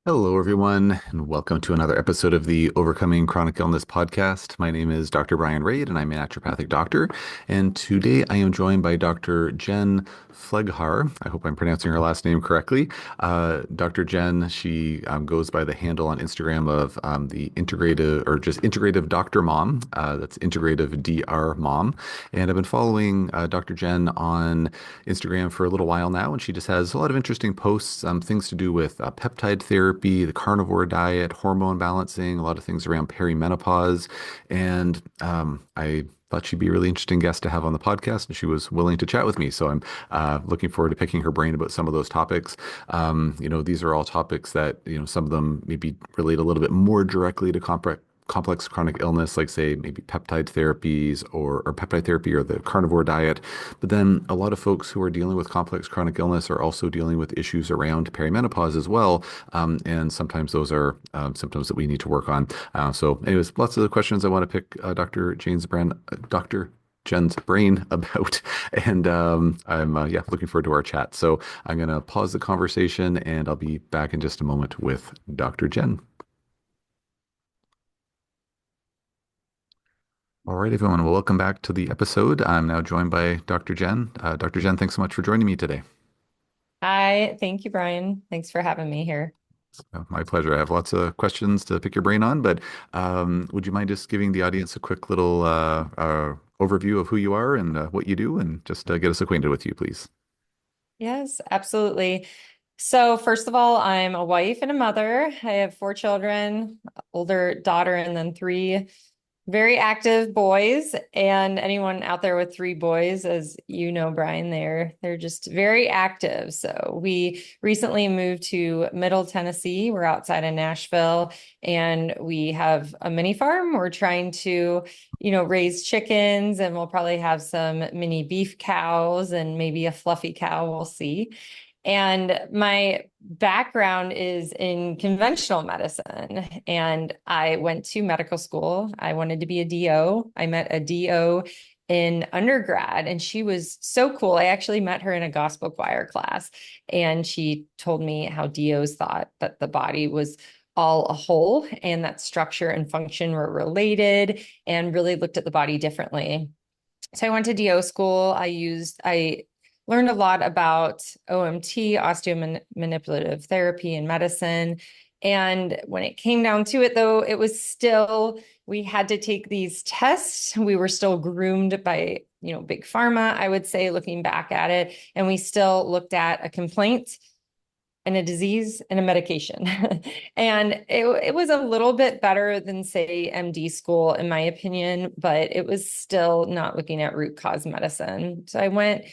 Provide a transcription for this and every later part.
Hello, everyone, and welcome to another episode of the Overcoming Chronic Illness podcast. My name is Dr. Brian Rade, and I'm a naturopathic doctor. And today I am joined by Dr. Jen Pfleghaar. I hope I'm pronouncing her last name correctly. Dr. Jen, she goes by the handle on Instagram of the Integrative, or just Integrative Doctor Mom. That's Integrative DR Mom. And I've been following Dr. Jen on Instagram for a little while now, and she just has a lot of interesting posts, things to do with peptide therapy, the carnivore diet, hormone balancing, a lot of things around perimenopause. And I thought she'd be a really interesting guest to have on the podcast, and she was willing to chat with me. So I'm looking forward to picking her brain about some of those topics. These are all topics that, some of them maybe relate a little bit more directly to complex chronic illness, like say maybe peptide therapies or peptide therapy or the carnivore diet. But then a lot of folks who are dealing with complex chronic illness are also dealing with issues around perimenopause as well. And sometimes those are symptoms that we need to work on. So anyways, lots of the questions I want to pick Dr. Jen's brain about. And I'm looking forward to our chat. So I'm going to pause the conversation and I'll be back in just a moment with Dr. Jen. All right, everyone. Well, welcome back to the episode. I'm now joined by Dr. Jen. Dr. Jen, thanks so much for joining me today. Hi, thank you, Brian. Thanks for having me here. My pleasure. I have lots of questions to pick your brain on, but would you mind just giving the audience a quick little overview of who you are and what you do, and just get us acquainted with you, please? Yes, absolutely. So, first of all, I'm a wife and a mother. I have four children, older daughter, and then three very active boys. And anyone out there with three boys, as you know, Brian, they're just very active. So we recently moved to Middle Tennessee. We're outside of Nashville, and we have a mini farm. We're trying to, raise chickens, and we'll probably have some mini beef cows and maybe a fluffy cow. We'll see. And my background is in conventional medicine. And I went to medical school. I wanted to be a DO. I met a DO in undergrad, and she was so cool. I actually met her in a gospel choir class, and she told me how DOs thought that the body was all a whole and that structure and function were related, and really looked at the body differently. So I went to DO school. I learned a lot about OMT, osteomanipulative therapy and medicine. And when it came down to it, though, it was still, we had to take these tests. We were still groomed by, big pharma, I would say, looking back at it. And we still looked at a complaint and a disease and a medication. And it was a little bit better than, say, MD school, in my opinion, but it was still not looking at root cause medicine. So I went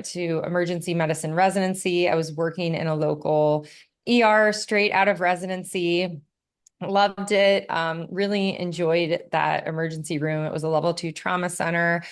to emergency medicine residency. I was working in a local ER straight out of residency. Loved it. Really enjoyed that emergency room. It was a level 2 trauma center,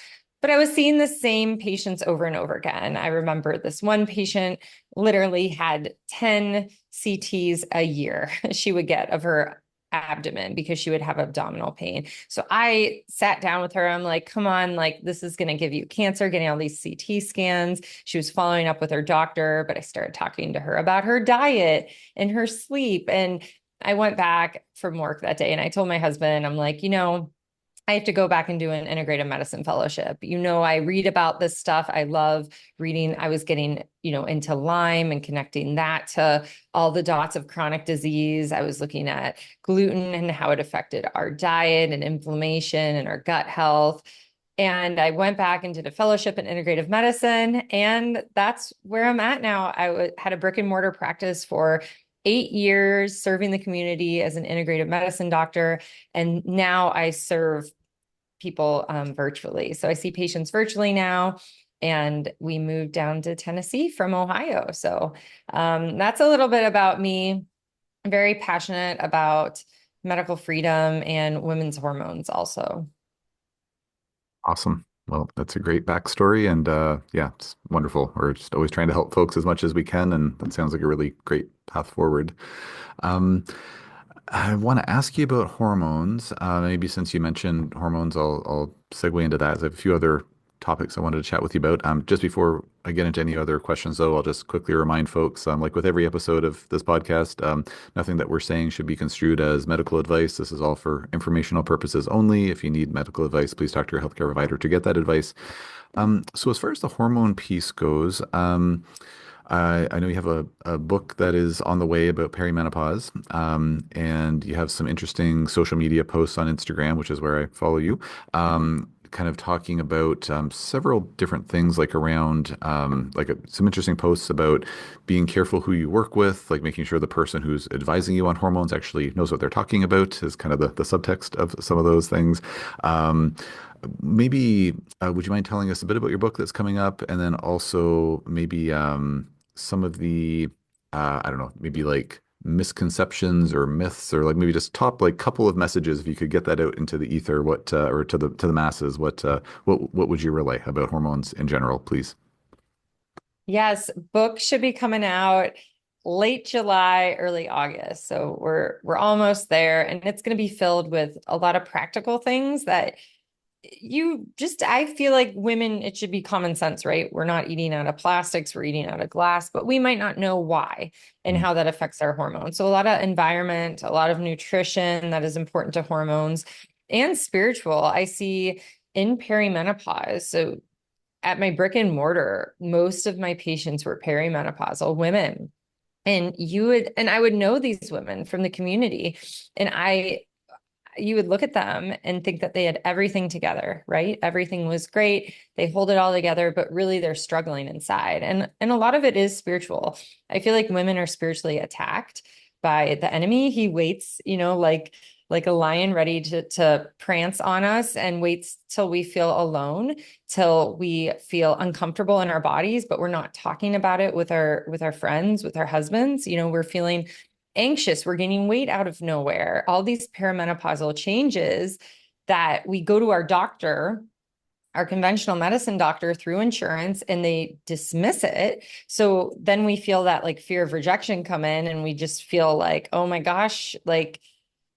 but I was seeing the same patients over and over again. I remember this one patient literally had 10 CTs a year she would get of her abdomen because she would have abdominal pain. So I sat down with her. I'm like, come on, like, this is going to give you cancer, getting all these CT scans. She was following up with her doctor, but I started talking to her about her diet and her sleep. And I went back from work that day and I told my husband, I'm like, I have to go back and do an integrative medicine fellowship. I read about this stuff. I love reading. I was getting, into Lyme and connecting that to all the dots of chronic disease. I was looking at gluten and how it affected our diet and inflammation and our gut health. And I went back and did a fellowship in integrative medicine. And that's where I'm at now. Had a brick and mortar practice for 8 years, serving the community as an integrative medicine doctor. And now I serve people virtually. So I see patients virtually now. And we moved down to Tennessee from Ohio. So that's a little bit about me. I'm very passionate about medical freedom and women's hormones also. Awesome. Well, that's a great backstory, and it's wonderful. We're just always trying to help folks as much as we can, and that sounds like a really great path forward. Um, I want to ask you about hormones. Maybe since you mentioned hormones, I'll segue into that. I have a few other topics I wanted to chat with you about. Just before I get into any other questions, though, I'll just quickly remind folks, like with every episode of this podcast, nothing that we're saying should be construed as medical advice. This is all for informational purposes only. If you need medical advice, please talk to your healthcare provider to get that advice. So as far as the hormone piece goes, I know you have a book that is on the way about perimenopause, and you have some interesting social media posts on Instagram, which is where I follow you, kind of talking about several different things, like around some interesting posts about being careful who you work with, like making sure the person who's advising you on hormones actually knows what they're talking about, is kind of the subtext of some of those things. Um, Maybe would you mind telling us a bit about your book that's coming up, and then also maybe some of the I don't know, maybe like misconceptions or myths, or like maybe just top like couple of messages, if you could get that out into the ether, what or to the masses, what would you relay about hormones in general, please? Yes, book should be coming out late July, early August. So we're almost there, and it's going to be filled with a lot of practical things that I feel like women, it should be common sense, right? We're not eating out of plastics, we're eating out of glass, but we might not know why and Mm. how that affects our hormones. So a lot of environment, a lot of nutrition that is important to hormones, and spiritual. I see in perimenopause. So at my brick and mortar, most of my patients were perimenopausal women. And I would know these women from the community. And you would look at them and think that they had everything together, right? Everything was great. They hold it all together, but really they're struggling inside. And a lot of it is spiritual. I feel like women are spiritually attacked by the enemy. He waits, like a lion ready to prance on us, and waits till we feel alone, till we feel uncomfortable in our bodies, but we're not talking about it with our friends, with our husbands. We're feeling anxious, we're gaining weight out of nowhere, all these perimenopausal changes that we go to our doctor, our conventional medicine doctor, through insurance, and they dismiss it. So then we feel that like fear of rejection come in, and we just feel like, oh my gosh, like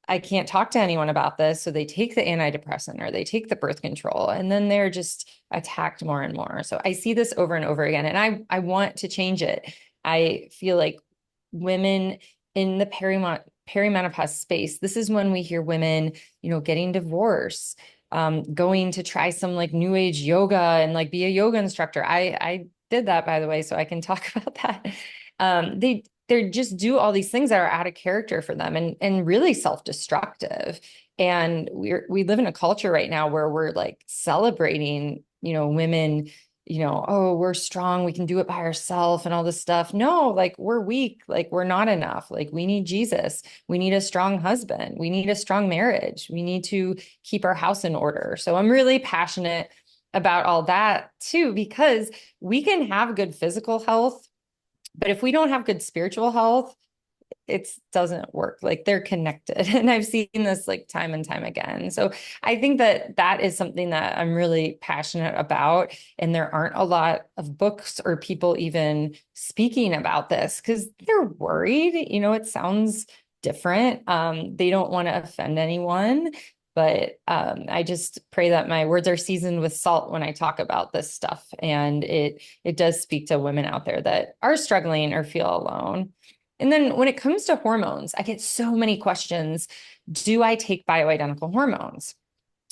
I can't talk to anyone about this. So they take the antidepressant or they take the birth control, and then they're just attacked more and more. So I see this over and over again, and I want to change it. I feel like women in the perimenopause space, this is when we hear women, getting divorced, going to try some like new age yoga and like be a yoga instructor. I did that, by the way, so I can talk about that. They just do all these things that are out of character for them, and really self-destructive. And we live in a culture right now where we're like celebrating, women, oh, we're strong, we can do it by ourselves and all this stuff. No, like we're weak, like we're not enough. Like we need Jesus. We need a strong husband. We need a strong marriage. We need to keep our house in order. So I'm really passionate about all that too, because we can have good physical health, but if we don't have good spiritual health, it doesn't work. Like they're connected. And I've seen this like time and time again. So I think that that is something that I'm really passionate about. And there aren't a lot of books or people even speaking about this because they're worried. It sounds different. They don't want to offend anyone. But I just pray that my words are seasoned with salt when I talk about this stuff. And it does speak to women out there that are struggling or feel alone. And then when it comes to hormones, I get so many questions. Do I take bioidentical hormones?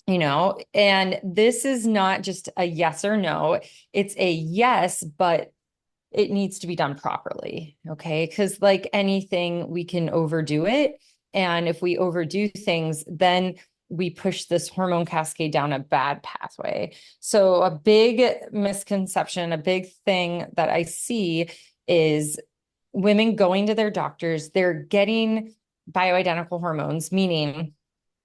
And this is not just a yes or no. It's a yes, but it needs to be done properly. Okay. Because like anything, we can overdo it. And if we overdo things, then we push this hormone cascade down a bad pathway. So a big misconception, a big thing that I see is women going to their doctors, they're getting bioidentical hormones, meaning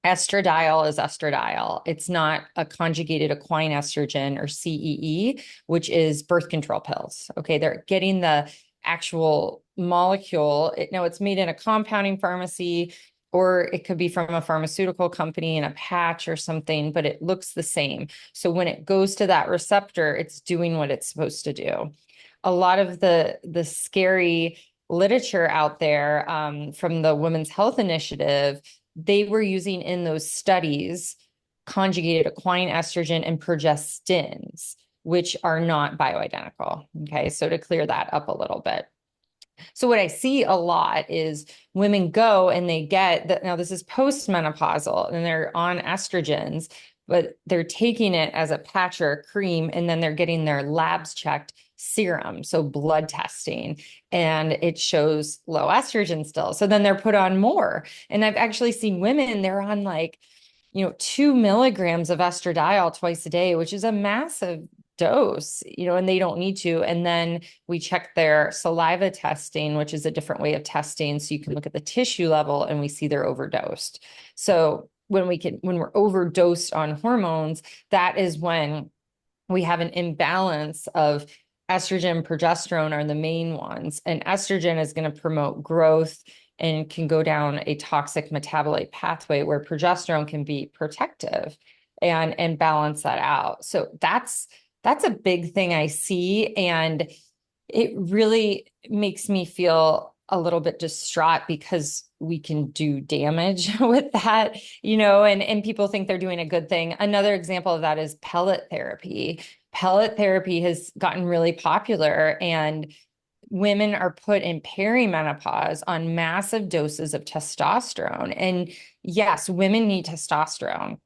estradiol is estradiol. It's not a conjugated equine estrogen, or CEE, which is birth control pills. Okay, they're getting the actual molecule. Now it's made in a compounding pharmacy, or it could be from a pharmaceutical company in a patch or something, but it looks the same. So when it goes to that receptor, it's doing what it's supposed to do. A lot of the scary literature out there, from the Women's Health Initiative, they were using in those studies conjugated equine estrogen and progestins, which are not bioidentical. Okay, so to clear that up a little bit. So what I see a lot is women go and they get that. Now this is postmenopausal and they're on estrogens, but they're taking it as a patch or a cream, and then they're getting their labs checked serum, so blood testing, and it shows low estrogen still. So then they're put on more. And I've actually seen women, they're on like, 2 milligrams of estradiol twice a day, which is a massive dose, and they don't need to. And then we check their saliva testing, which is a different way of testing. So you can look at the tissue level and we see they're overdosed. So when we're overdosed on hormones, that is when we have an imbalance of estrogen, progesterone are the main ones. And estrogen is going to promote growth and can go down a toxic metabolite pathway where progesterone can be protective and balance that out. So that's a big thing I see. And it really makes me feel a little bit distraught because we can do damage with that, and people think they're doing a good thing. Another example of that is pellet therapy. Pellet therapy has gotten really popular, and women are put in perimenopause on massive doses of testosterone. And yes, women need testosterone,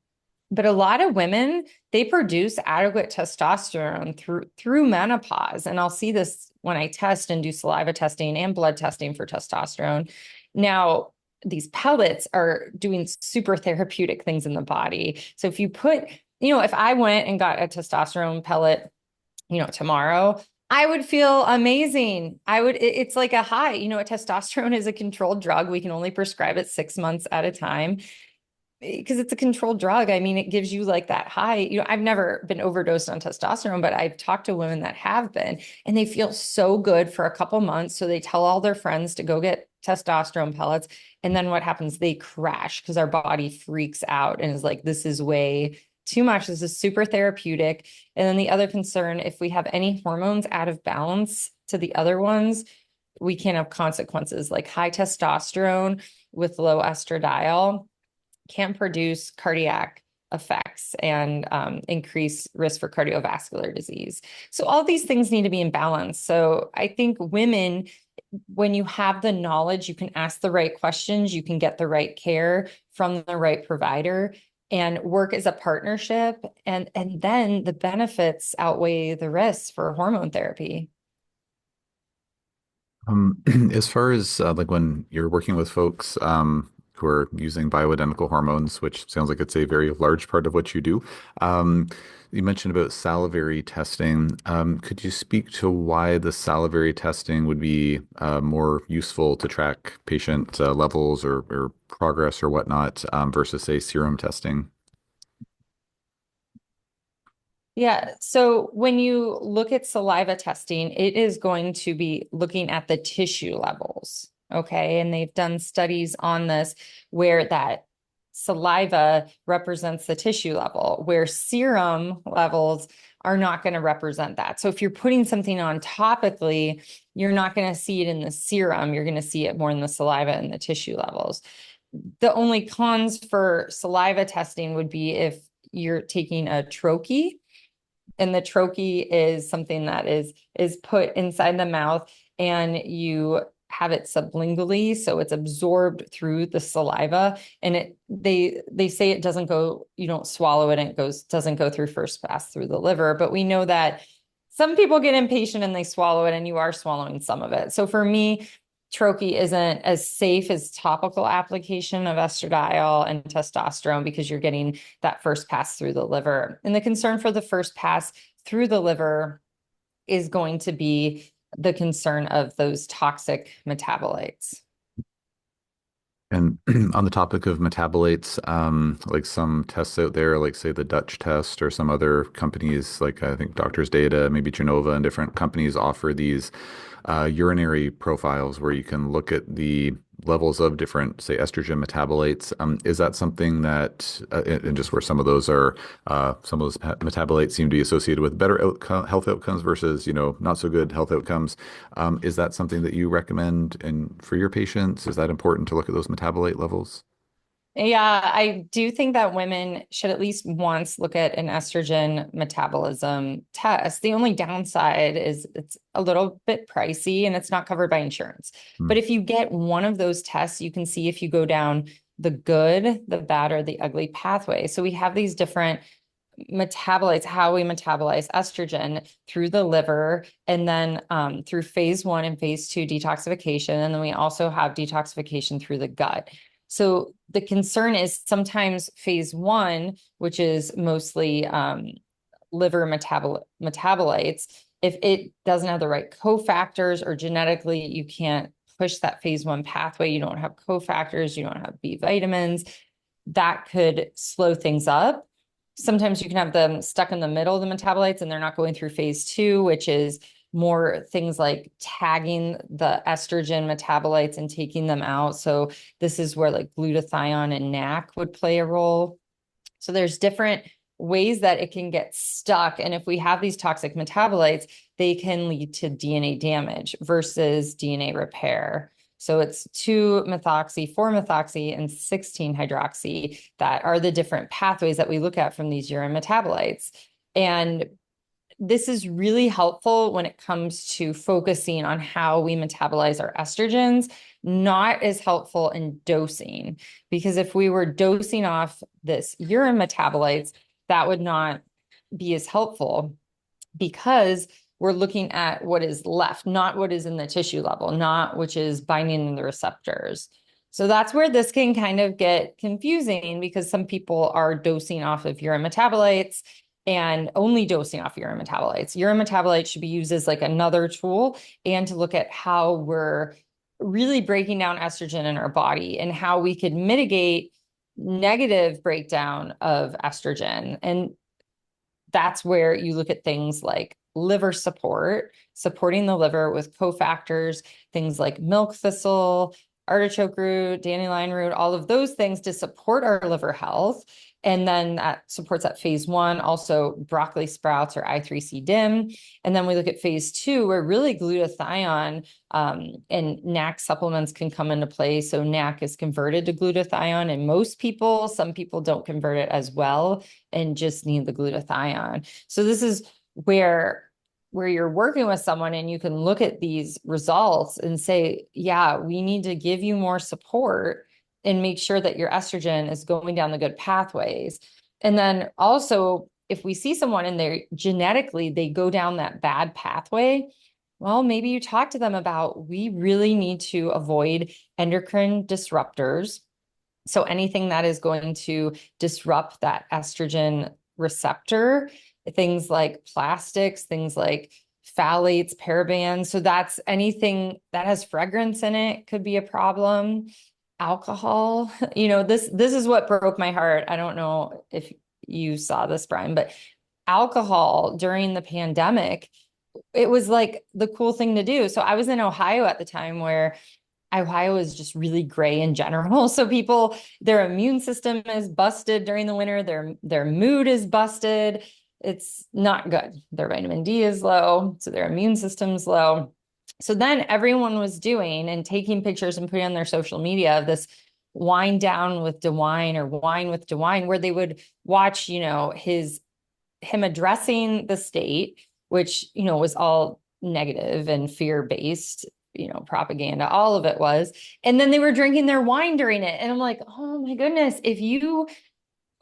but a lot of women, they produce adequate testosterone through menopause. And I'll see this when I test and do saliva testing and blood testing for testosterone. Now, these pellets are doing super therapeutic things in the body. So if you put, if I went and got a testosterone pellet, tomorrow, I would feel amazing. It's like a high, a testosterone is a controlled drug. We can only prescribe it 6 months at a time because it's a controlled drug. I mean, it gives you like that high. I've never been overdosed on testosterone, but I've talked to women that have been, and they feel so good for a couple months. So they tell all their friends to go get testosterone pellets. And then what happens? They crash because our body freaks out and is like, this is way too much. This is super therapeutic. And then the other concern, if we have any hormones out of balance to the other ones, we can have consequences like high testosterone with low estradiol can produce cardiac effects and increase risk for cardiovascular disease. So all these things need to be in balance. So I think women, when you have the knowledge, you can ask the right questions, you can get the right care from the right provider and work as a partnership. And then the benefits outweigh the risks for hormone therapy. As far as like when you're working with folks who are using bioidentical hormones, which sounds like it's a very large part of what you do, you mentioned about salivary testing. Could you speak to why the salivary testing would be more useful to track patient levels or progress or whatnot versus, say, serum testing? Yeah. So when you look at saliva testing, it is going to be looking at the tissue levels. Okay. And they've done studies on this where that saliva represents the tissue level, where serum levels are not going to represent that. So if you're putting something on topically, you're not going to see it in the serum. You're going to see it more in the saliva and the tissue levels. The only cons for saliva testing would be if you're taking a troche, and the troche is something that is put inside the mouth, and you have it sublingually, so it's absorbed through the saliva, and they say it doesn't go, you don't swallow it, and doesn't go through first pass through the liver. But we know that some people get impatient and they swallow it, and you are swallowing some of it. So for me, troche isn't as safe as topical application of estradiol and testosterone because you're getting that first pass through the liver. And the concern for the first pass through the liver is going to be the concern of those toxic metabolites. And on the topic of metabolites, like some tests out there, like say the Dutch test or some other companies, like I think Doctors Data, maybe Genova, and different companies offer these urinary profiles where you can look at the levels of different, say, estrogen metabolites. Is that something that, and just where some of those are, some of those metabolites seem to be associated with better health outcomes versus, not so good health outcomes. Is that something that you recommend and for your patients? Is that important to look at those metabolite levels? Yeah, I do think that women should at least once look at an estrogen metabolism test. The only downside is it's a little bit pricey and it's not covered by insurance. But Mm. if you get one of those tests, you can see if you go down the good, the bad, or the ugly pathway. So we have these different metabolites, how we metabolize estrogen through the liver, and then through phase one and phase two detoxification. And then we also have detoxification through the gut. So the concern is sometimes phase one, which is mostly liver metabolites, if it doesn't have the right cofactors or genetically you can't push that phase one pathway, you don't have cofactors, you don't have B vitamins, that could slow things up. Sometimes you can have them stuck in the middle of the metabolites and they're not going through phase two, which is more things like tagging the estrogen metabolites and taking them out. So this is where like glutathione and NAC would play a role. So there's different ways that it can get stuck. And if we have these toxic metabolites, they can lead to DNA damage versus DNA repair. So it's 2-methoxy, 4-methoxy, and 16-hydroxy that are the different pathways that we look at from these urine metabolites. And this is really helpful when it comes to focusing on how we metabolize our estrogens, not as helpful in dosing. Because if we were dosing off this urine metabolites, that would not be as helpful because we're looking at what is left, not what is in the tissue level, not which is binding the receptors. So that's where this can kind of get confusing because some people are dosing off of urine metabolites and only dosing off urine metabolites. Urine metabolites should be used as like another tool and to look at how we're really breaking down estrogen in our body and how we could mitigate negative breakdown of estrogen. And that's where you look at things like liver support, supporting the liver with cofactors, things like milk thistle, artichoke root, dandelion root, all of those things to support our liver health. And then that supports that phase one, also broccoli sprouts or I3C dim. And then we look at phase two, where really glutathione and NAC supplements can come into play. So NAC is converted to glutathione in most people. Some people don't convert it as well and just need the glutathione. So this is where you're working with someone and you can look at these results and say, yeah, we need to give you more support and make sure that your estrogen is going down the good pathways. And then also, if we see someone in there genetically, they go down that bad pathway, well, maybe you talk to them about, we really need to avoid endocrine disruptors. So anything that is going to disrupt that estrogen receptor, things like plastics, things like phthalates, parabens. So that's anything that has fragrance in it could be a problem. Alcohol, this is what broke my heart. I don't know if you saw this, Brian, but alcohol during the pandemic, it was like the cool thing to do. So I was in Ohio at the time where Ohio is just really gray in general. So people, their immune system is busted during the winter. Their mood is busted. It's not good. Their vitamin D is low, so their immune system's low. So then everyone was doing and taking pictures and putting on their social media of this wine down with DeWine or wine with DeWine, where they would watch, him addressing the state, which, was all negative and fear-based, propaganda, all of it was. And then they were drinking their wine during it. And I'm like, oh my goodness, if you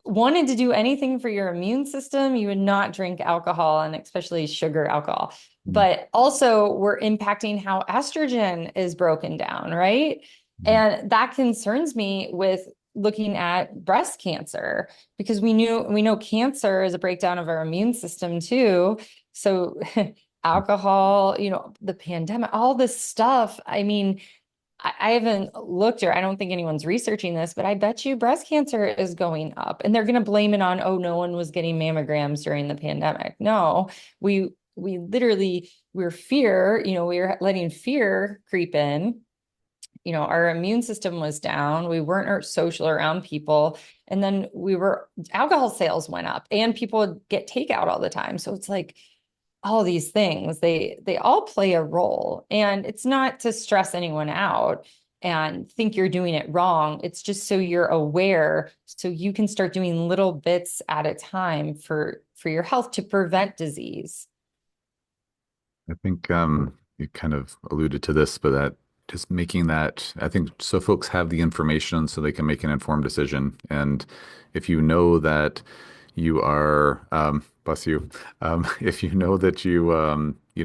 wanted to do anything for your immune system, you would not drink alcohol and especially sugar alcohol. Mm. But also, we're impacting how estrogen is broken down, right? Mm. And that concerns me with looking at breast cancer because we know cancer is a breakdown of our immune system too. So alcohol, the pandemic, all this stuff. I mean, I haven't looked or I don't think anyone's researching this, but I bet you breast cancer is going up and they're going to blame it on, oh, no one was getting mammograms during the pandemic. No, we literally, we're letting fear creep in. Our immune system was down. We weren't social around people. And then alcohol sales went up and people would get takeout all the time. So it's like, all these things, they all play a role, and it's not to stress anyone out. and think you're doing it wrong. It's just so you're aware, so you can start doing little bits at a time for your health to prevent disease. I think you kind of alluded to this, but that just making that, I think, so folks have the information so they can make an informed decision. And if you know that you are, bless you, if you know that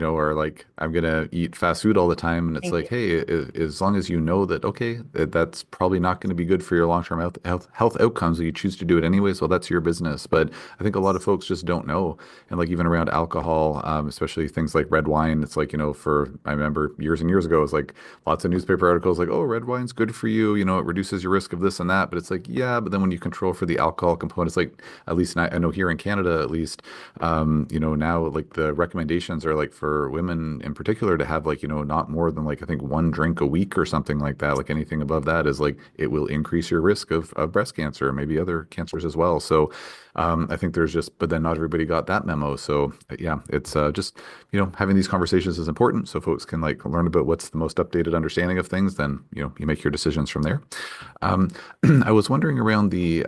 are like, I'm gonna eat fast food all the time, and it's Thank like, you. hey, as long as you know that, okay, that's probably not going to be good for your long-term health outcomes, so you choose to do it anyways, well, that's your business. But I think a lot of folks just don't know. And like even around alcohol, especially things like red wine, it's like, I remember years and years ago, it was like lots of newspaper articles like, oh, red wine's good for you, it reduces your risk of this and that. But it's like, yeah, but then when you control for the alcohol components, like at least I know here in Canada, at least, now like the recommendations are like for women in particular to have like, not more than like, I think one drink a week or something like that. Like anything above that is like, it will increase your risk of breast cancer, maybe other cancers as well. So, I think there's just, but then not everybody got that memo. So yeah, it's just, having these conversations is important so folks can like learn about what's the most updated understanding of things. Then, you make your decisions from there. Um, I was wondering around the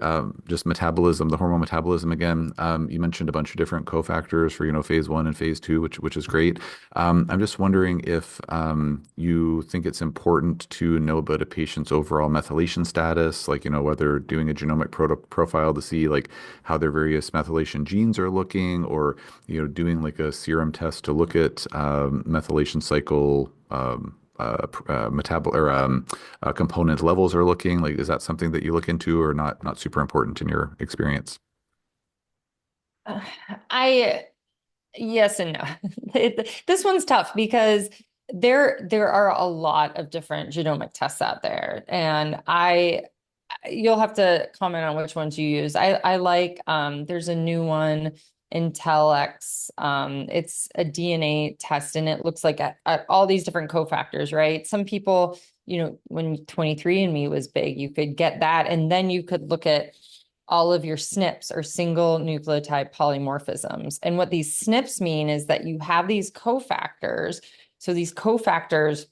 just metabolism, the hormone metabolism again. You mentioned a bunch of different cofactors for, phase one and phase two, which is great. I'm just wondering if you think it's important to know about a patient's overall methylation status, like, whether doing a genomic profile to see like how their various methylation genes are looking, or, doing like a serum test to look at methylation cycle metabol or component levels are looking like. Is that something that you look into, or not super important in your experience? Uh, I Yes and no. This one's tough because there are a lot of different genomic tests out there, and you'll have to comment on which ones you use. I like there's a new one, Intellex. It's a DNA test, and it looks like at all these different cofactors, right? Some people, when 23andMe was big, you could get that, and then you could look at all of your SNPs, or single nucleotide polymorphisms. And what these SNPs mean is that you have these cofactors. So these cofactors,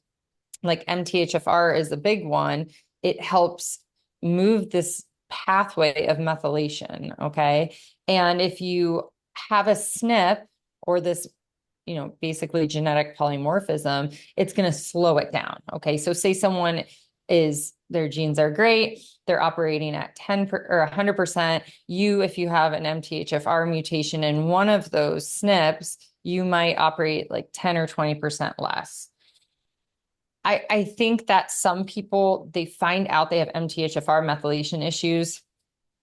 like MTHFR is a big one, it helps move this pathway of methylation. Okay. And if you have a SNP, or this, basically genetic polymorphism, it's going to slow it down. Okay. So say someone their genes are great, they're operating at 100%. If you have an MTHFR mutation in one of those SNPs, you might operate like 10 or 20% less. I think that some people, they find out they have MTHFR methylation issues,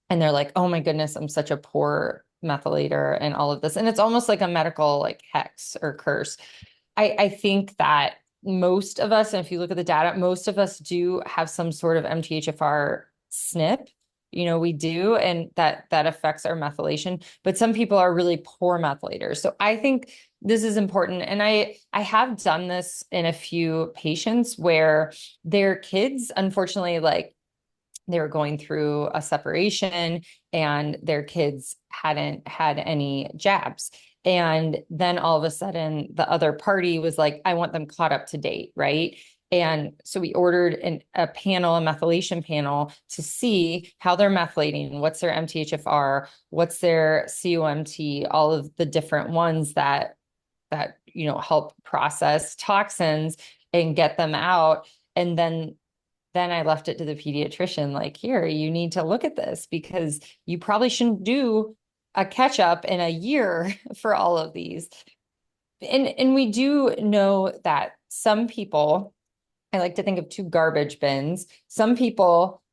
and they're like, oh my goodness, I'm such a poor methylator and all of this. And it's almost like a medical like hex or curse. I think that most of us, and if you look at the data, most of us do have some sort of MTHFR SNP. We do, and that affects our methylation. But some people are really poor methylators. So I think this is important. And I have done this in a few patients where their kids, unfortunately, like they were going through a separation and their kids hadn't had any jabs. And then all of a sudden, the other party was like, I want them caught up to date, right? And so we ordered a methylation panel, to see how they're methylating, what's their MTHFR, what's their COMT, all of the different ones that help process toxins and get them out. And then I left it to the pediatrician, like, here, you need to look at this because you probably shouldn't do a catch up in a year for all of these. And we do know that some people, I like to think of two garbage bins. Some people,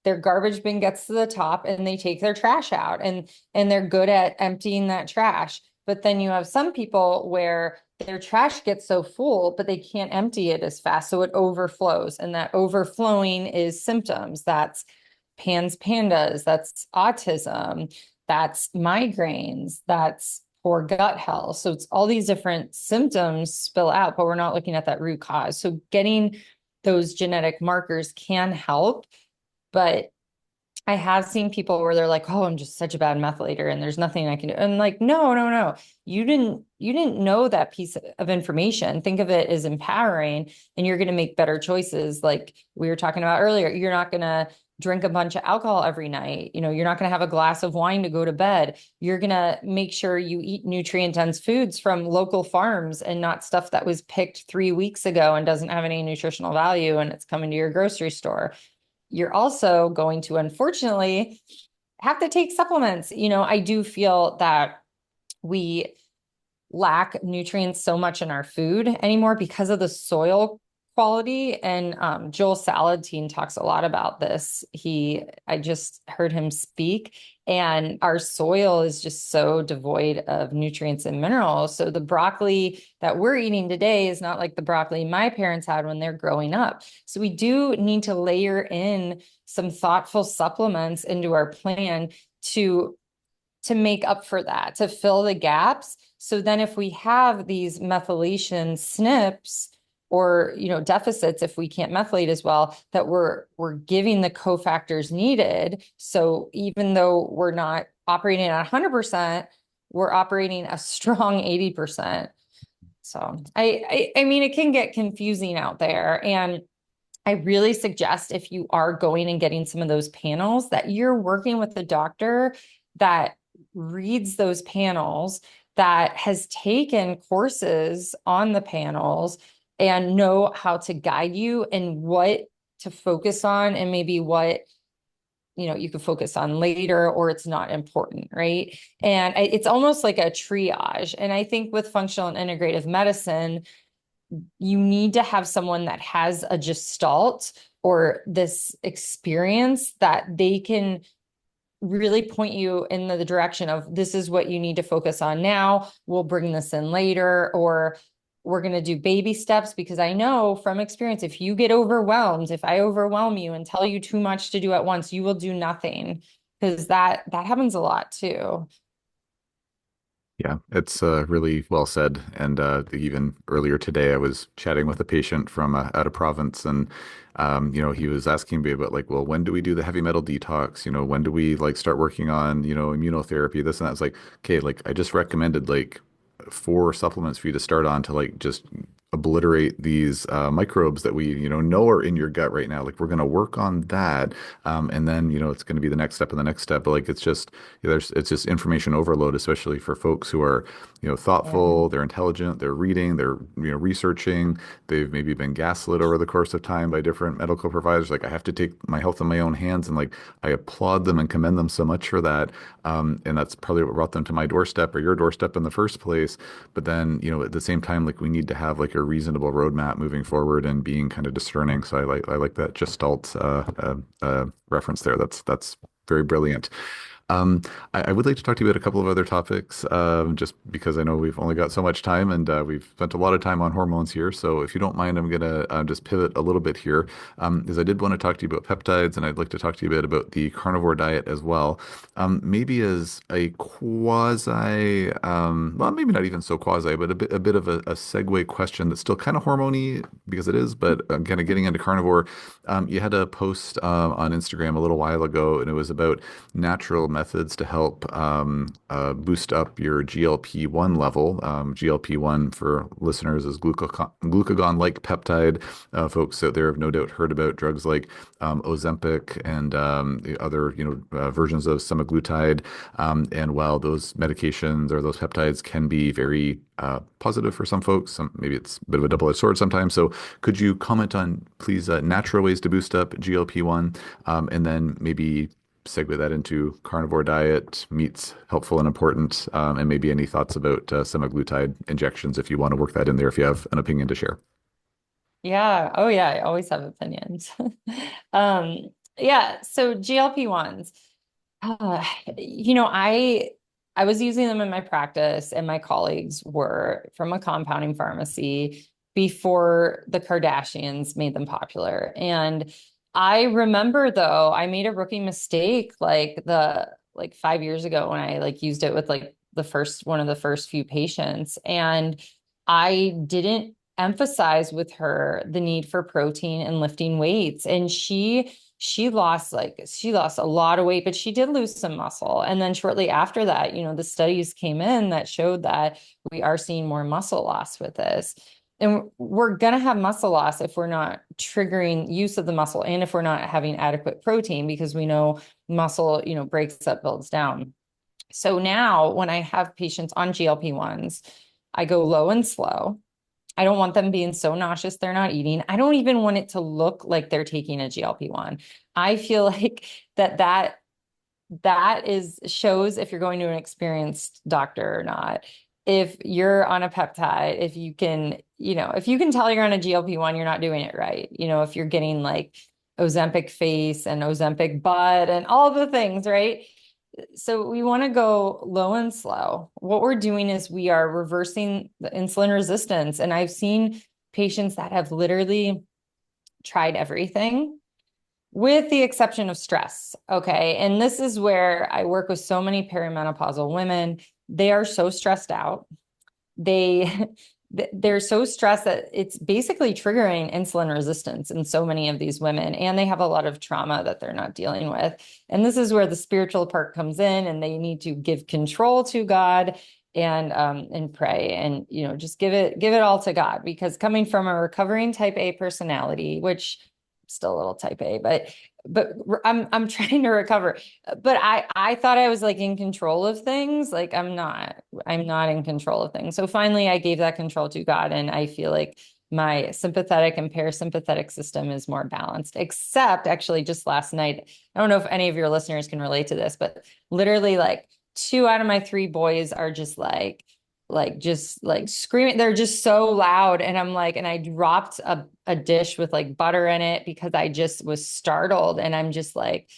their garbage bin gets to the top and they take their trash out, and they're good at emptying that trash. But then you have some people where their trash gets so full, but they can't empty it as fast. So it overflows. And that overflowing is symptoms. That's PANS-PANDAS, that's autism, that's migraines, that's poor gut health. So it's all these different symptoms spill out, but we're not looking at that root cause. So getting those genetic markers can help, but I have seen people where they're like, "Oh, I'm just such a bad methylator and there's nothing I can do." And like, no, no, no. You didn't know that piece of information. Think of it as empowering and you're going to make better choices. Like we were talking about earlier, you're not going to drink a bunch of alcohol every night. You're not going to have a glass of wine to go to bed. You're going to make sure you eat nutrient dense foods from local farms and not stuff that was picked 3 weeks ago and doesn't have any nutritional value and it's coming to your grocery store. You're also going to, unfortunately, have to take supplements. I do feel that we lack nutrients so much in our food anymore because of the soil quality. And Joel Salatin talks a lot about this. I just heard him speak, and our soil is just so devoid of nutrients and minerals. So the broccoli that we're eating today is not like the broccoli my parents had when they're growing up. So we do need to layer in some thoughtful supplements into our plan to make up for that, to fill the gaps. So then if we have these methylation SNPs or deficits, if we can't methylate as well, that we're giving the cofactors needed. So even though we're not operating at 100%, we're operating a strong 80%. So I mean, it can get confusing out there. And I really suggest, if you are going and getting some of those panels, that you're working with a doctor that reads those panels, that has taken courses on the panels and know how to guide you and what to focus on and maybe what you could focus on later or it's not important, right? And it's almost like a triage. And I think with functional and integrative medicine, you need to have someone that has a gestalt or this experience that they can really point you in the direction of, this is what you need to focus on now. We'll bring this in later, or we're going to do baby steps, because I know from experience, if you get overwhelmed, if I overwhelm you and tell you too much to do at once, you will do nothing, because that happens a lot too. Yeah, it's really well said. And even earlier today, I was chatting with a patient from out of province, and he was asking me about like, well, when do we do the heavy metal detox? When do we like start working on immunotherapy? This and that. It's like, okay, like I just recommended like four supplements for you to start on to like just obliterate these microbes that we know are in your gut right now. Like we're going to work on that, and then it's going to be the next step and the next step. But like it's just it's just information overload, especially for folks who are Yeah. thoughtful, they're intelligent, they're reading, they're researching, they've maybe been gaslit over the course of time by different medical providers. Like I have to take my health in my own hands, and like I applaud them and commend them so much for that. And that's probably what brought them to my doorstep or your doorstep in the first place. But then, at the same time, like we need to have like a reasonable roadmap moving forward and being kind of discerning. So I like that Gestalt reference there. That's very brilliant. I would like to talk to you about a couple of other topics, just because I know we've only got so much time and we've spent a lot of time on hormones here. So if you don't mind, I'm gonna just pivot a little bit here, because I did want to talk to you about peptides, and I'd like to talk to you a bit about the carnivore diet as well. Maybe as a quasi, well, maybe not even so quasi, but a bit of a segue question that's still kind of hormony because it is, but kind of getting into carnivore. You had a post on Instagram a little while ago, and it was about natural methods to help boost up your GLP-1 level. GLP-1 for listeners is glucagon-like peptide. Folks out there have no doubt heard about drugs like Ozempic and the other versions of semaglutide. And while those medications or those peptides can be very positive for some folks, maybe it's a bit of a double-edged sword sometimes. So could you comment on, please, natural ways to boost up GLP-1, and then maybe segue that into carnivore diet, meats helpful and important, and maybe any thoughts about semaglutide injections if you want to work that in there, if you have an opinion to share. Yeah. Oh, yeah. I always have opinions. Um, yeah. So GLP-1s, uh, you know, I I was using them in my practice, and my colleagues were from a compounding pharmacy before the Kardashians made them popular. And I remember, though, I made a rookie mistake like 5 years ago when I like used it with like the first one of the first few patients. And I didn't emphasize with her the need for protein and lifting weights. And she lost a lot of weight, but she did lose some muscle. And then shortly after that, the studies came in that showed that we are seeing more muscle loss with this. And we're going to have muscle loss if we're not triggering use of the muscle and if we're not having adequate protein, because we know muscle, breaks up, builds down. So now when I have patients on GLP-1s, I go low and slow. I don't want them being so nauseous they're not eating. I don't even want it to look like they're taking a GLP-1. I feel like that is shows if you're going to an experienced doctor or not. If you're on a peptide, if you can tell you're on a GLP-1, you're not doing it right. If you're getting like Ozempic face and Ozempic butt and all the things, right? So we want to go low and slow. What we're doing is we are reversing the insulin resistance. And I've seen patients that have literally tried everything with the exception of stress. Okay. And this is where I work with so many perimenopausal women. They are so stressed out. They they're so stressed that it's basically triggering insulin resistance in so many of these women, and they have a lot of trauma that they're not dealing with. And this is where the spiritual part comes in, and they need to give control to God and pray and just give it all to God, because coming from a recovering type A personality, which I'm still a little type A, but I'm trying to recover. But I thought I was like in control of things. Like I'm not in control of things. So finally I gave that control to God, and I feel like my sympathetic and parasympathetic system is more balanced. Except actually just last night, I don't know if any of your listeners can relate to this, but literally like 2 out of my 3 boys are just just like screaming. They're just so loud. And I'm like, and I dropped a dish with like butter in it because I just was startled. And I'm just like,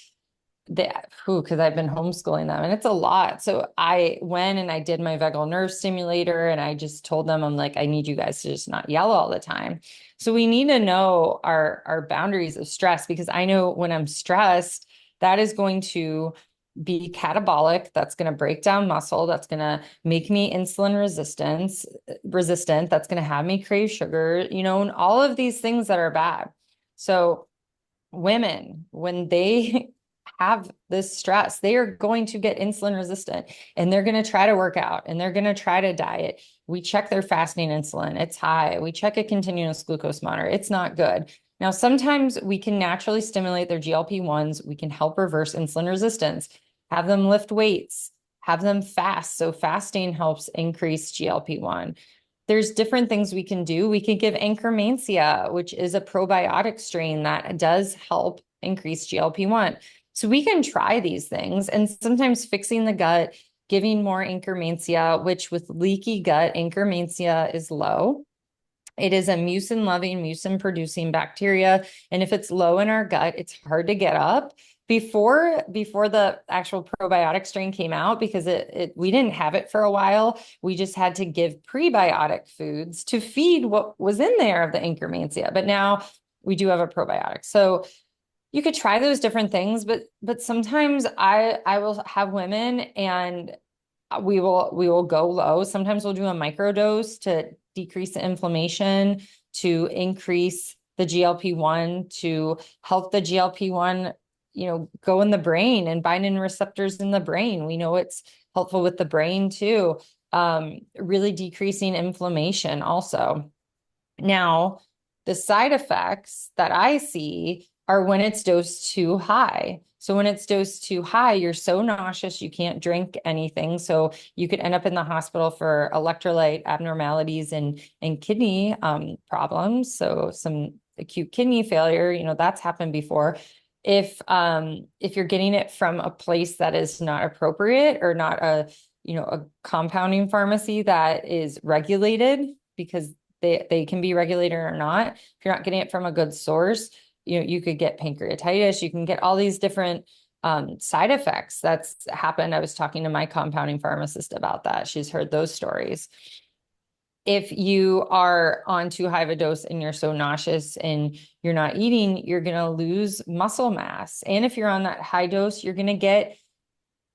because I've been homeschooling them and it's a lot. So I went and I did my vagal nerve stimulator, and I just told them, I'm like, I need you guys to just not yell all the time. So we need to know our boundaries of stress, because I know when I'm stressed, that is going to be catabolic. That's going to break down muscle. That's going to make me insulin resistant. That's going to have me crave sugar, and all of these things that are bad. So women, when they have this stress, they are going to get insulin resistant, and they're going to try to work out, and they're going to try to diet. We check their fasting insulin. It's high. We check a continuous glucose monitor. It's not good. Now, sometimes we can naturally stimulate their GLP-1s. We can help reverse insulin resistance, have them lift weights, have them fast. So fasting helps increase GLP-1. There's different things we can do. We could give Anchormansia, which is a probiotic strain that does help increase GLP-1. So we can try these things, and sometimes fixing the gut, giving more Anchormansia, which with leaky gut, Anchormansia is low. It is a mucin-loving, mucin-producing bacteria. And if it's low in our gut, it's hard to get up. Before the actual probiotic strain came out, because we didn't have it for a while, we just had to give prebiotic foods to feed what was in there of the Anchormansia. But now we do have a probiotic. So you could try those different things, but sometimes I will have women and we will go low. Sometimes we'll do a microdose to decrease the inflammation, to increase the GLP-1, to help the GLP-1, go in the brain and bind in receptors in the brain. We know it's helpful with the brain too. Really decreasing inflammation also. Now, the side effects that I see are when it's dosed too high. So when it's dosed too high, you're so nauseous, you can't drink anything. So you could end up in the hospital for electrolyte abnormalities and kidney problems. So some acute kidney failure, that's happened before. If you're getting it from a place that is not appropriate, or not a compounding pharmacy that is regulated, because they can be regulated or not. If you're not getting it from a good source, you could get pancreatitis. You can get all these different side effects. That's happened. I was talking to my compounding pharmacist about that. She's heard those stories. If you are on too high of a dose and you're so nauseous and you're not eating, you're going to lose muscle mass. And if you're on that high dose, you're going to get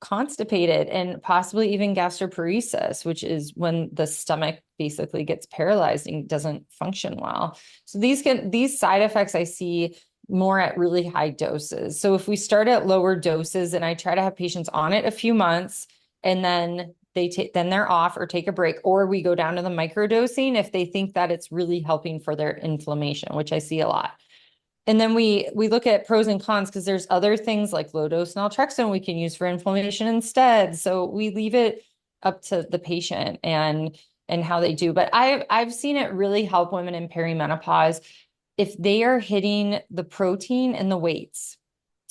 constipated and possibly even gastroparesis, which is when the stomach basically gets paralyzed and doesn't function well. So these side effects I see more at really high doses. So if we start at lower doses and I try to have patients on it a few months and then they're off or take a break, or we go down to the microdosing if they think that it's really helping for their inflammation, which I see a lot. And then we look at pros and cons because there's other things like low dose naltrexone we can use for inflammation instead. So we leave it up to the patient and how they do. But I've seen it really help women in perimenopause if they are hitting the protein and the weights.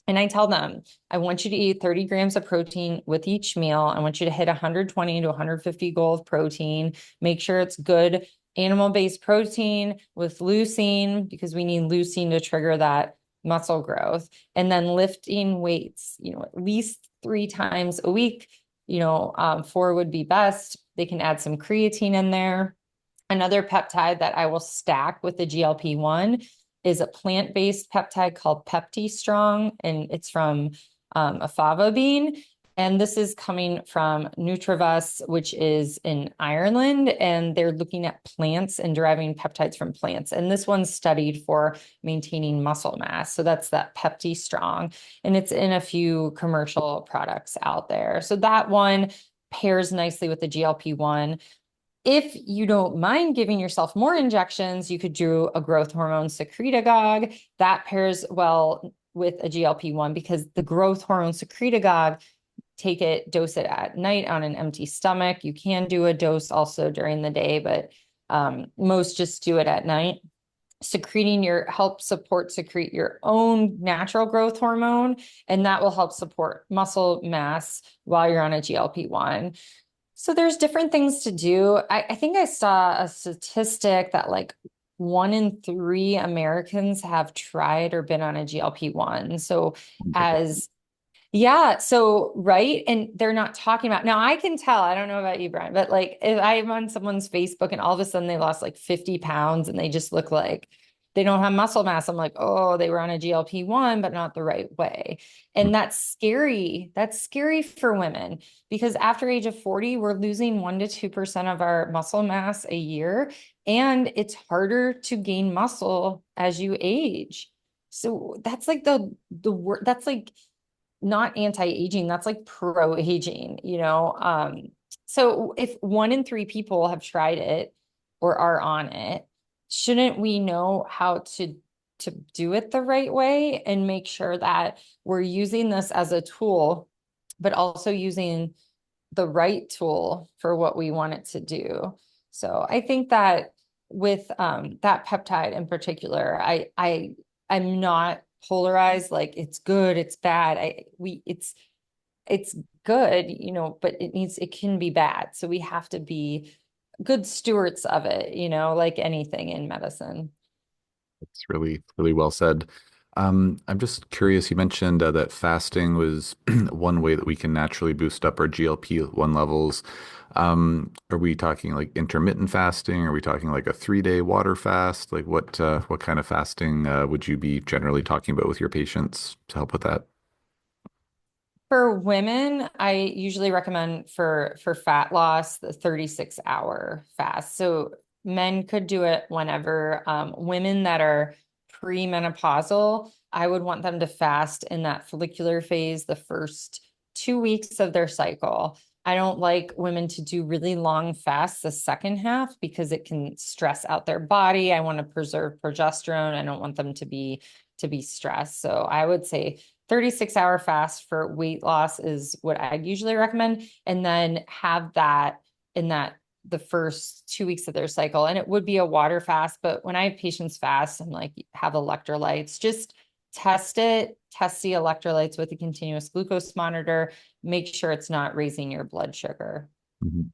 And I tell them, I want you to eat 30 grams of protein with each meal. I want you to hit 120 to 150 goal of protein. Make sure it's good animal-based protein with leucine because we need leucine to trigger that muscle growth. And then lifting weights, at least 3 times a week. 4 would be best. They can add some creatine in there. Another peptide that I will stack with the GLP-1 is a plant-based peptide called Peptistrong, and it's from a fava bean. And this is coming from Nutrivus, which is in Ireland, and they're looking at plants and deriving peptides from plants. And this one's studied for maintaining muscle mass. So that's that Peptistrong, and it's in a few commercial products out there. So that one pairs nicely with the GLP-1. If you don't mind giving yourself more injections, you could do a growth hormone secretagogue that pairs well with a GLP-1 because the growth hormone secretagogue, dose it at night on an empty stomach. You can do a dose also during the day, but most just do it at night. Help secrete your own natural growth hormone, and that will help support muscle mass while you're on a GLP-1. So there's different things to do. I think I saw a statistic that like 1 in 3 Americans have tried or been on a GLP-1. So as yeah, so right. And they're not talking about now I can tell, I don't know about you, Brian, but like if I'm on someone's Facebook and all of a sudden they lost like 50 pounds and they just look like they don't have muscle mass, I'm like, oh, they were on a GLP-1, but not the right way. And that's scary. That's scary for women because after age of 40, we're losing 1 to 2% of our muscle mass a year. And it's harder to gain muscle as you age. So that's like the word that's like not anti-aging, that's like pro-aging. So if 1 in 3 people have tried it or are on it, shouldn't we know how to do it the right way and make sure that we're using this as a tool, but also using the right tool for what we want it to do? So I think that with that peptide in particular, I'm not polarized like it's good, it's bad. It's good, but it can be bad. So we have to be good stewards of it, like anything in medicine. It's really, really well said. I'm just curious, you mentioned that fasting was one way that we can naturally boost up our GLP-1 levels. Are we talking like intermittent fasting? Are we talking like a 3-day water fast? Like what kind of fasting would you be generally talking about with your patients to help with that? For women, I usually recommend for fat loss the 36-hour fast. So men could do it whenever. Women that are premenopausal, I would want them to fast in that follicular phase the first 2 weeks of their cycle. I don't like women to do really long fasts the second half because it can stress out their body. I want to preserve progesterone. I don't want them to be stressed. So I would say 36-hour fast for weight loss is what I'd usually recommend. And then have that in the first 2 weeks of their cycle. And it would be a water fast. But when I have patients fast, I'm like, have electrolytes, just test the electrolytes with a continuous glucose monitor, make sure it's not raising your blood sugar. Mhm.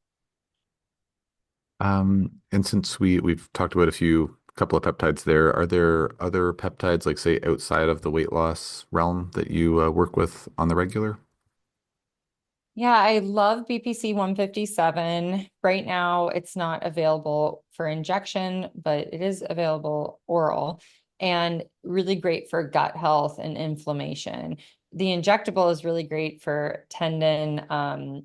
And since we've talked about couple of peptides there, are there other peptides, like say outside of the weight loss realm that you work with on the regular? Yeah, I love BPC 157. Right now, it's not available for injection, but it is available oral and really great for gut health and inflammation. The injectable is really great for tendon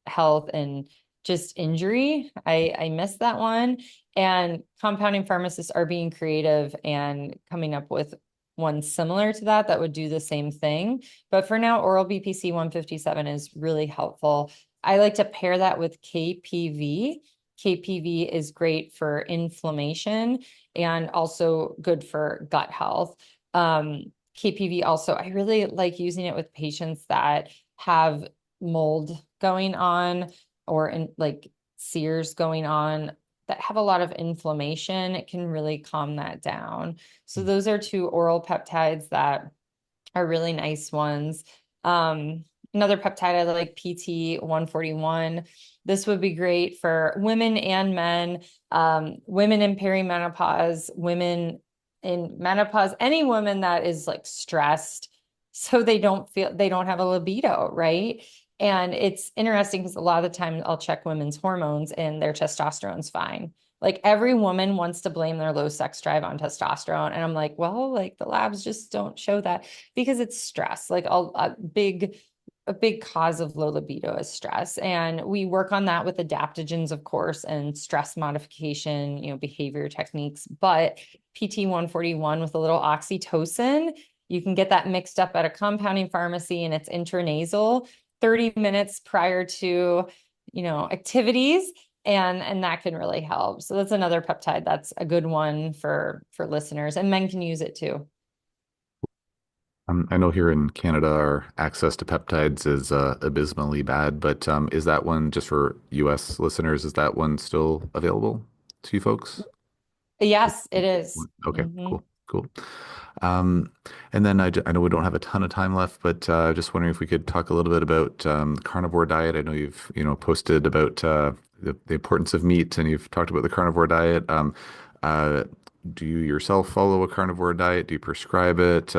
health and just injury. I missed that one. And compounding pharmacists are being creative and coming up with one similar to that would do the same thing. But for now, oral BPC 157 is really helpful. I like to pair that with KPV. KPV is great for inflammation and also good for gut health. KPV also, I really like using it with patients that have mold going on or in like sears going on that have a lot of inflammation. It can really calm that down. So those are two oral peptides that are really nice ones. Another peptide I like, PT 141. This would be great for women and men, women in perimenopause, women in menopause, any woman that is like stressed, so they don't have a libido, right? And it's interesting because a lot of the time I'll check women's hormones and their testosterone's fine. Like every woman wants to blame their low sex drive on testosterone. And I'm like, well, like the labs just don't show that because it's stress. Like a big cause of low libido is stress. And we work on that with adaptogens, of course, and stress modification, behavior techniques. But PT 141 with a little oxytocin, you can get that mixed up at a compounding pharmacy and it's intranasal 30 minutes prior to, activities. And that can really help. So that's another peptide that's a good one for listeners, and men can use it too. I know here in Canada, our access to peptides is abysmally bad, but is that one just for US listeners? Is that one still available to you folks? Yes, it is. Okay, Mhm. cool, cool. Um, and then I know we don't have a ton of time left, but just wondering if we could talk a little bit about carnivore diet. I know you've posted about the importance of meat, and you've talked about the carnivore diet. Uh, do you yourself follow a carnivore diet? Do you prescribe it?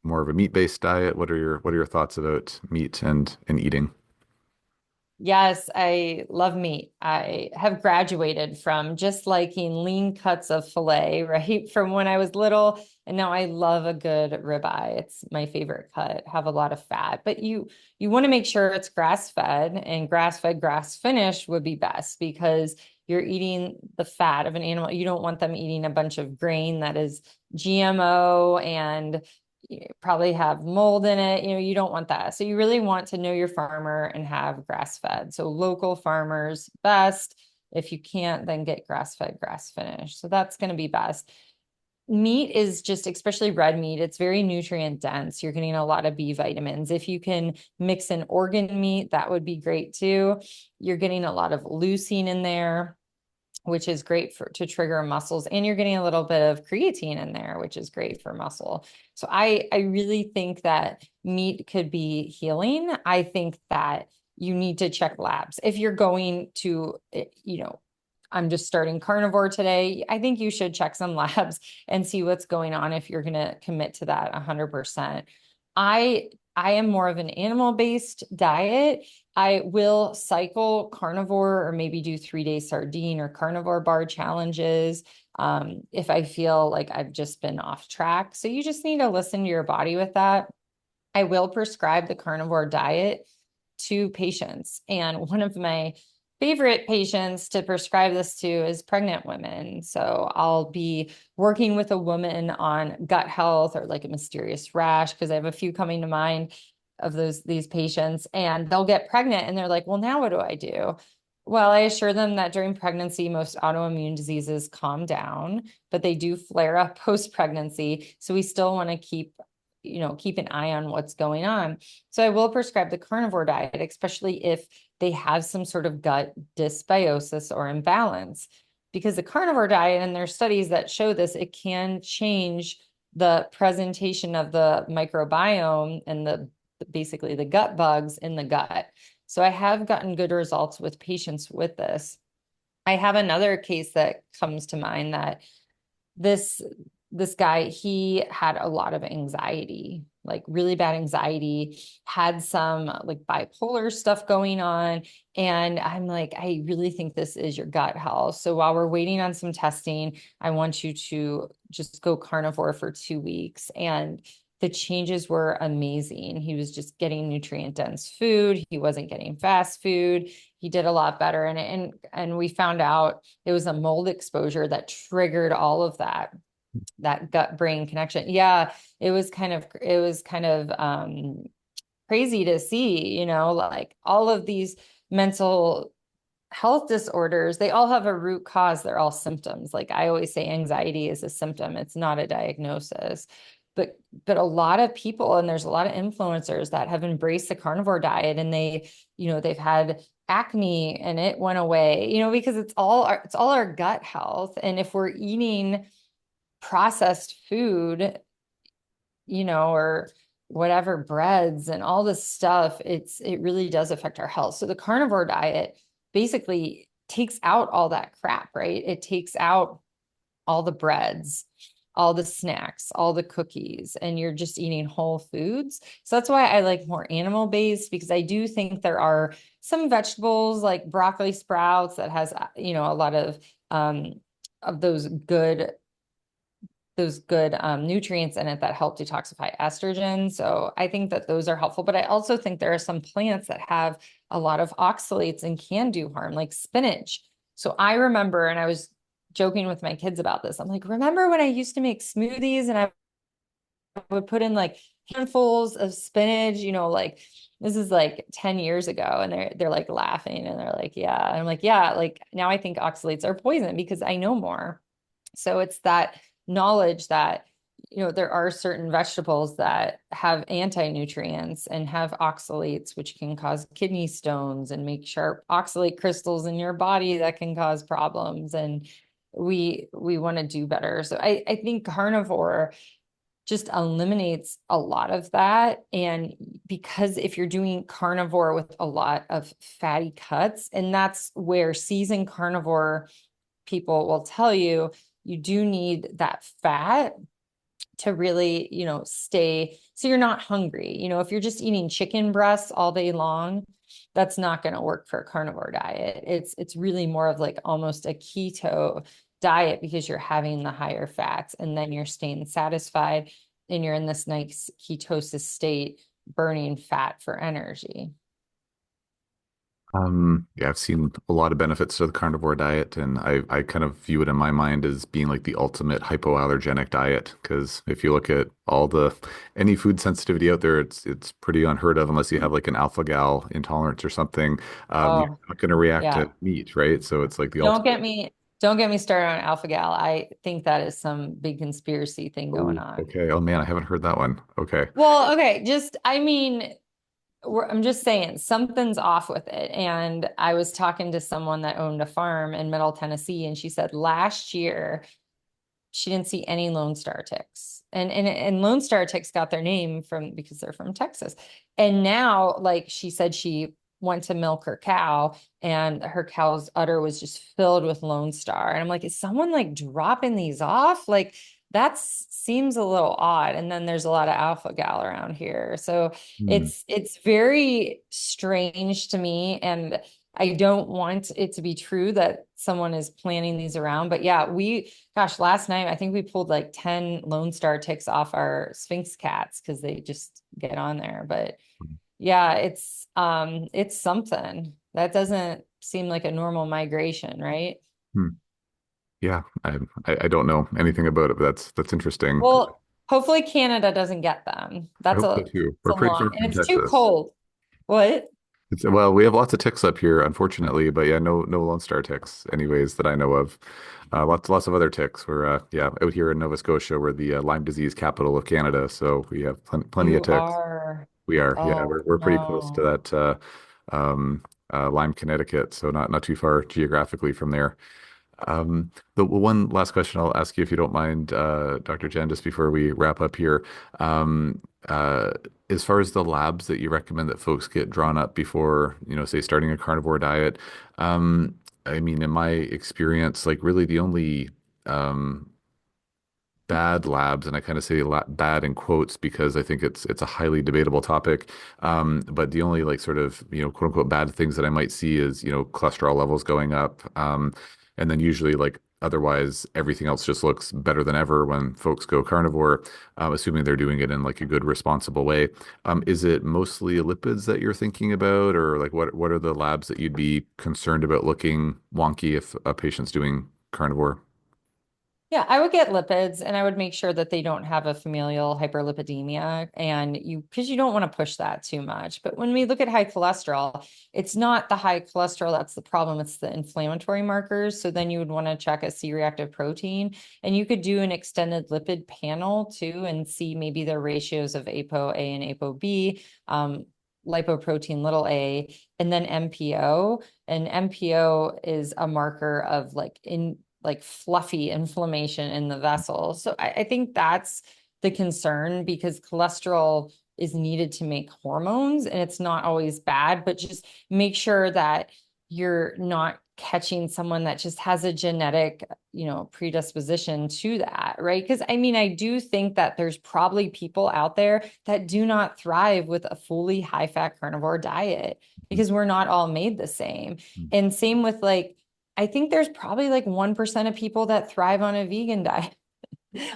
More of a meat-based diet? What are your thoughts about meat and eating? Yes, I love meat. I have graduated from just liking lean cuts of filet, right? From when I was little, and now I love a good ribeye. It's my favorite cut. Have a lot of fat, but you want to make sure it's grass-fed, and grass-fed, grass-finished would be best because you're eating the fat of an animal. You don't want them eating a bunch of grain that is GMO and probably have mold in it. You don't want that. So you really want to know your farmer and have grass fed. So local farmers best. If you can't, then get grass fed, grass finished. So that's going to be best. Meat is just, especially red meat, it's very nutrient dense. You're getting a lot of B vitamins. If you can mix in organ meat, that would be great too. You're getting a lot of leucine in there, which is great to trigger muscles, and you're getting a little bit of creatine in there, which is great for muscle. So I really think that meat could be healing. I think that you need to check labs if you're going to, I'm just starting carnivore today. I think you should check some labs and see what's going on if you're going to commit to that 100%. I am more of an animal-based diet. I will cycle carnivore or maybe do 3-day sardine or carnivore bar challenges if I feel like I've just been off track. So you just need to listen to your body with that. I will prescribe the carnivore diet to patients. And one of my favorite patients to prescribe this to is pregnant women. So I'll be working with a woman on gut health or like a mysterious rash, because I have a few coming to mind of these patients, and they'll get pregnant and they're like, well, now what do I do? Well, I assure them that during pregnancy, most autoimmune diseases calm down, but they do flare up post-pregnancy. So we still want to keep an eye on what's going on. So I will prescribe the carnivore diet, especially if they have some sort of gut dysbiosis or imbalance, because the carnivore diet, and there's studies that show this, it can change the presentation of the microbiome and basically the gut bugs in the gut. So I have gotten good results with patients with this. I have another case that comes to mind that this this guy, he had a lot of anxiety, like really bad anxiety, had some like bipolar stuff going on. And I'm like, I really think this is your gut health. So while we're waiting on some testing, I want you to just go carnivore for 2 weeks. And the changes were amazing. He was just getting nutrient dense food. He wasn't getting fast food. He did a lot better. And we found out it was a mold exposure that triggered all of that. that gut brain connection. Yeah, it was kind of crazy to see, like all of these mental health disorders, they all have a root cause. They're all symptoms. Like I always say, anxiety is a symptom, it's not a diagnosis. But a lot of people, and there's a lot of influencers that have embraced the carnivore diet, and they've had acne and it went away, because it's all our gut health. And if we're eating processed food, or whatever breads and all this stuff, it really does affect our health. So the carnivore diet basically takes out all that crap, right? It takes out all the breads, all the snacks, all the cookies, and you're just eating whole foods. So that's why I like more animal based, because I do think there are some vegetables like broccoli sprouts that has, a lot um, of those good nutrients in it that help detoxify estrogen. So I think that those are helpful. But I also think there are some plants that have a lot of oxalates and can do harm, like spinach. So I remember, and I was joking with my kids about this. I'm like, remember when I used to make smoothies and I would put in like handfuls of spinach, like this is like 10 years ago, and they're like laughing and they're like, yeah. And I'm like, yeah, like now I think oxalates are poison because I know more. So it's that knowledge that, there are certain vegetables that have anti-nutrients and have oxalates, which can cause kidney stones and make sharp oxalate crystals in your body that can cause problems. And we want to do better. So I think carnivore just eliminates a lot of that. And because if you're doing carnivore with a lot of fatty cuts, and that's where seasoned carnivore people will tell you, you do need that fat to really, stay so you're not hungry. If you're just eating chicken breasts all day long, that's not going to work for a carnivore diet. It's really more of like almost a keto diet, because you're having the higher fats and then you're staying satisfied and you're in this nice ketosis state, burning fat for energy. Yeah, I've seen a lot of benefits to the carnivore diet, and I kind of view it in my mind as being like the ultimate hypoallergenic diet. Because if you look at any food sensitivity out there, it's pretty unheard of unless you have like an alpha-gal intolerance or something. You're Oh, not going to react yeah. to meat, right? So it's like the Don't ultimate. get me don't get me started on alpha gal. I think that is some big conspiracy thing going Oh, on. okay. Oh man, I haven't heard that one. Okay. Well, okay, I mean, I'm just saying something's off with it. And I was talking to someone that owned a farm in Middle Tennessee, and she said last year she didn't see any Lone Star ticks. And Lone Star ticks got their name from because they're from Texas. And now, like she said, she went to milk her cow and her cow's udder was just filled with Lone Star. And I'm like, is someone like dropping these off? Like that seems a little odd. And then there's a lot of alpha gal around here. So Hmm. it's very strange to me. And I don't want it to be true that someone is planning these around. But yeah, gosh, last night I think we pulled like 10 Lone Star ticks off our Sphinx cats because they just get on there. But yeah, it's something. That doesn't seem like a normal migration, right? Hmm. Yeah, I don't know anything about it, but that's interesting. Well, hopefully Canada doesn't get them. I hope so too. It's We're a pretty long far and from it's too Texas. cold. What? Well, we have lots of ticks up here, unfortunately, but yeah, no Lone Star ticks, anyways, that I know of. Lots of other ticks. We're yeah out here in Nova Scotia. We're the Lyme disease capital of Canada, so we have plenty of You ticks. are. We are, yeah, Oh we're pretty close to no. that Lyme, Connecticut, so not too far geographically from there. The one last question I'll ask you, if you don't mind, Dr. Jen, just before we wrap up here. Um, uh, as far as the labs that you recommend that folks get drawn up before, say starting a carnivore diet, I mean, in my experience, like really the only um, bad labs, and I kind of say bad in quotes because I think it's a highly debatable topic. But the only like sort of quote unquote bad things that I might see is cholesterol levels going up, and then usually like otherwise everything else just looks better than ever when folks go carnivore, assuming they're doing it in like a good responsible way. Is it mostly lipids that you're thinking about, or like what are the labs that you'd be concerned about looking wonky if a patient's doing carnivore? Yeah, I would get lipids and I would make sure that they don't have a familial hyperlipidemia because you don't want to push that too much. But when we look at high cholesterol, it's not the high cholesterol that's the problem, it's the inflammatory markers. So then you would want to check a C-reactive protein and you could do an extended lipid panel too and see maybe their ratios of ApoA and ApoB, lipoprotein little a, and then MPO. And MPO is a marker of like fluffy inflammation in the vessel. So I think that's the concern because cholesterol is needed to make hormones and it's not always bad, but just make sure that you're not catching someone that just has a genetic, predisposition to that, right? Because I mean, I do think that there's probably people out there that do not thrive with a fully high fat carnivore diet because we're not all made the same. And same with I think there's probably like 1% of people that thrive on a vegan diet.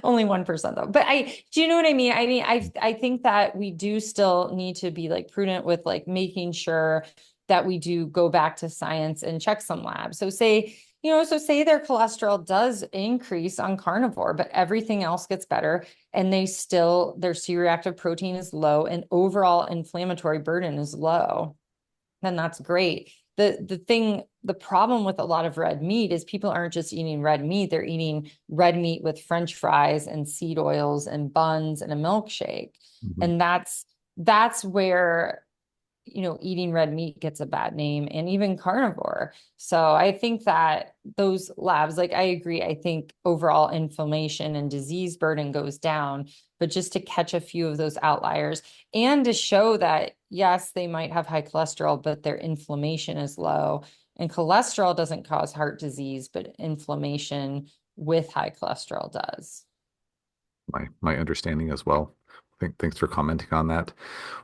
Only 1% though. But do you know what I mean? I think that we do still need to be like prudent with like making sure that we do go back to science and check some labs. So say their cholesterol does increase on carnivore, but everything else gets better and their C-reactive protein is low and overall inflammatory burden is low, then that's great. The problem with a lot of red meat is people aren't just eating red meat, they're eating red meat with French fries and seed oils and buns and a milkshake. Mhm. And that's where eating red meat gets a bad name and even carnivore. So I think that those labs, like I agree, I think overall inflammation and disease burden goes down, but just to catch a few of those outliers and to show that, yes, they might have high cholesterol, but their inflammation is low. And cholesterol doesn't cause heart disease, but inflammation with high cholesterol does. My understanding as well. Thanks for commenting on that. Of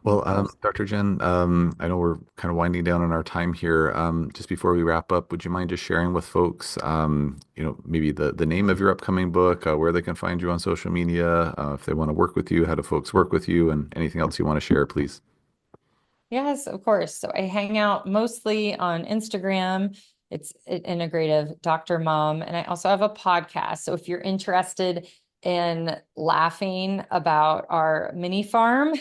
Well, course. Dr. Jen, I know we're kind of winding down on our time here. Just before we wrap up, would you mind just sharing with folks, maybe the name of your upcoming book, where they can find you on social media, if they want to work with you, how do folks work with you, and anything else you want to share, please? Yes, of course. So I hang out mostly on Instagram. It's integrative Dr. Mom. And I also have a podcast. So if you're interested in laughing about our mini farm,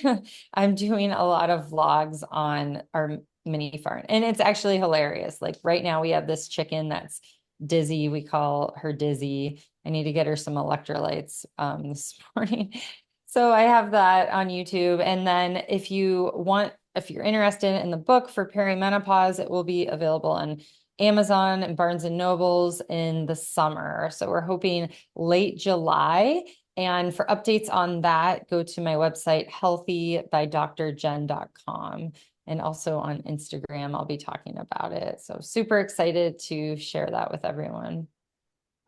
I'm doing a lot of vlogs on our mini farm. And it's actually hilarious. Like right now, we have this chicken that's dizzy. We call her Dizzy. I need to get her some electrolytes this morning. So I have that on YouTube. And then if you're interested in the book for perimenopause, it will be available on Amazon and Barnes and Nobles in the summer. So we're hoping late July. And for updates on that, go to my website, healthybydrjen.com. And also on Instagram, I'll be talking about it. So super excited to share that with everyone.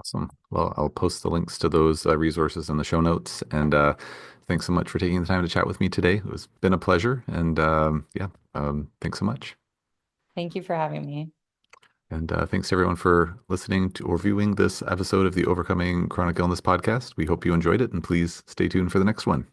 Awesome. Well, I'll post the links to those resources in the show notes. And thanks so much for taking the time to chat with me today. It was been a pleasure. And yeah, thanks so much. Thank you for having me. And thanks to everyone for listening to or viewing this episode of the Overcoming Chronic Illness podcast. We hope you enjoyed it, and please stay tuned for the next one.